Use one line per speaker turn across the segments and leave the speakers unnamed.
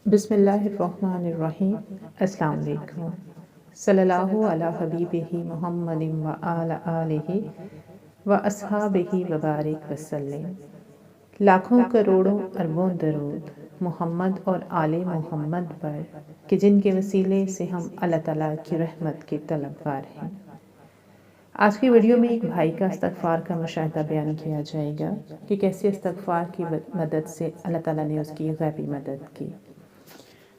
بسم اللہ الرحمن الرحیم۔ السلام علیکم۔ صلی اللہ علی حبیبہ محمد و علی آلہ و اصحابہ وبارک وسلم۔ لاکھوں کروڑوں اربوں درود محمد اور آل محمد پر کہ جن کے وسیلے سے ہم اللہ تعالیٰ کی رحمت کے طلبگار ہیں۔ آج کی ویڈیو میں ایک بھائی کا استغفار کا مشاہدہ بیان کیا جائے گا کہ کیسے استغفار کی مدد سے اللہ تعالیٰ نے اس کی غیبی مدد کی۔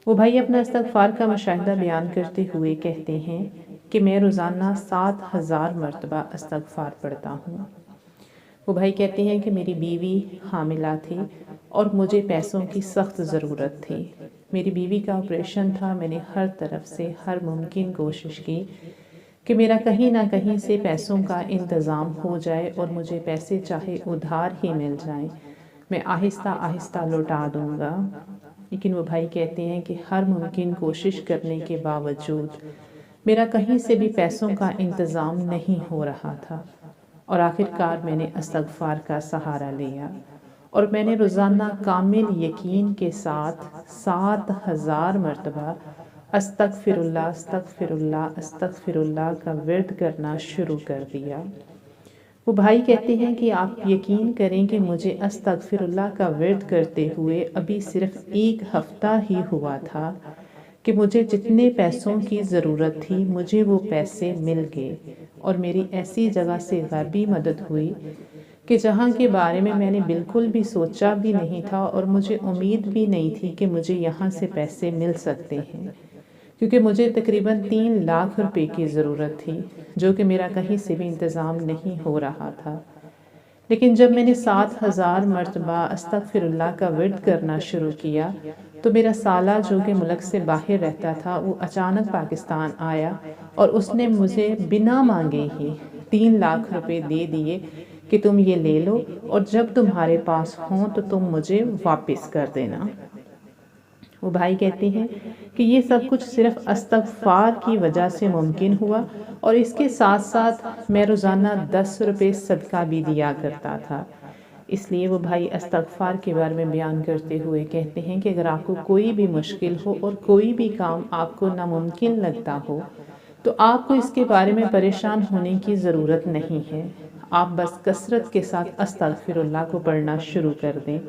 وہ بھائی اپنا استغفار کا مشاہدہ بیان کرتے ہوئے کہتے ہیں کہ میں روزانہ 7,000 مرتبہ استغفار پڑھتا ہوں۔ وہ بھائی کہتے ہیں کہ میری بیوی حاملہ تھی اور مجھے پیسوں کی سخت ضرورت تھی۔ میری بیوی کا آپریشن تھا، میں نے ہر طرف سے ہر ممکن کوشش کی کہ میرا کہیں نہ کہیں سے پیسوں کا انتظام ہو جائے اور مجھے پیسے چاہے ادھار ہی مل جائیں، میں آہستہ آہستہ لوٹا دوں گا۔ لیکن وہ بھائی کہتے ہیں کہ ہر ممکن کوشش کرنے کے باوجود میرا کہیں سے بھی پیسوں کا انتظام نہیں ہو رہا تھا، اور آخرکار میں نے استغفار کا سہارا لیا اور میں نے روزانہ کامل یقین کے ساتھ 7,000 مرتبہ استغفر اللہ استغفر اللہ استغفر اللہ کا ورد کرنا شروع کر دیا۔ وہ بھائی کہتے ہیں کہ آپ یقین کریں کہ مجھے استغفر اللہ کا ورد کرتے ہوئے ابھی صرف 1 ہفتہ ہی ہوا تھا کہ مجھے جتنے پیسوں کی ضرورت تھی مجھے وہ پیسے مل گئے، اور میری ایسی جگہ سے غیبی مدد ہوئی کہ جہاں کے بارے میں نے بالکل بھی سوچا بھی نہیں تھا اور مجھے امید بھی نہیں تھی کہ مجھے یہاں سے پیسے مل سکتے ہیں، کیونکہ مجھے تقریباً 3 لاکھ روپے کی ضرورت تھی جو کہ میرا کہیں سے بھی انتظام نہیں ہو رہا تھا۔ لیکن جب میں نے 7,000 مرتبہ استغفر اللہ کا ورد کرنا شروع کیا تو میرا سالہ جو کہ ملک سے باہر رہتا تھا وہ اچانک پاکستان آیا اور اس نے مجھے بنا مانگے ہی 3 لاکھ روپے دے دیے کہ تم یہ لے لو اور جب تمہارے پاس ہوں تو تم مجھے واپس کر دینا۔ وہ بھائی کہتے ہیں کہ یہ سب کچھ صرف استغفار کی وجہ سے ممکن ہوا، اور اس کے ساتھ ساتھ میں روزانہ 10 روپے صدقہ بھی دیا کرتا تھا۔ اس لیے وہ بھائی استغفار کے بارے میں بیان کرتے ہوئے کہتے ہیں کہ اگر آپ کو کوئی بھی مشکل ہو اور کوئی بھی کام آپ کو ناممکن لگتا ہو تو آپ کو اس کے بارے میں پریشان ہونے کی ضرورت نہیں ہے، آپ بس کثرت کے ساتھ استغفر اللہ کو پڑھنا شروع کر دیں۔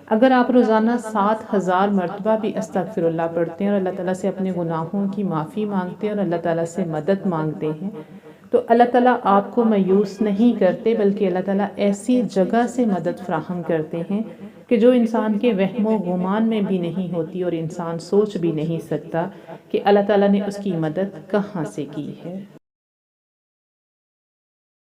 اگر آپ روزانہ 7,000 مرتبہ بھی استغفر اللہ پڑھتے ہیں اور اللہ تعالیٰ سے اپنے گناہوں کی معافی مانگتے ہیں اور اللہ تعالیٰ سے مدد مانگتے ہیں تو اللہ تعالیٰ آپ کو مایوس نہیں کرتے، بلکہ اللہ تعالیٰ ایسی جگہ سے مدد فراہم کرتے ہیں کہ جو انسان کے وہم و گمان میں بھی نہیں ہوتی، اور انسان سوچ بھی نہیں سکتا کہ اللہ تعالیٰ نے اس کی مدد کہاں سے کی ہے۔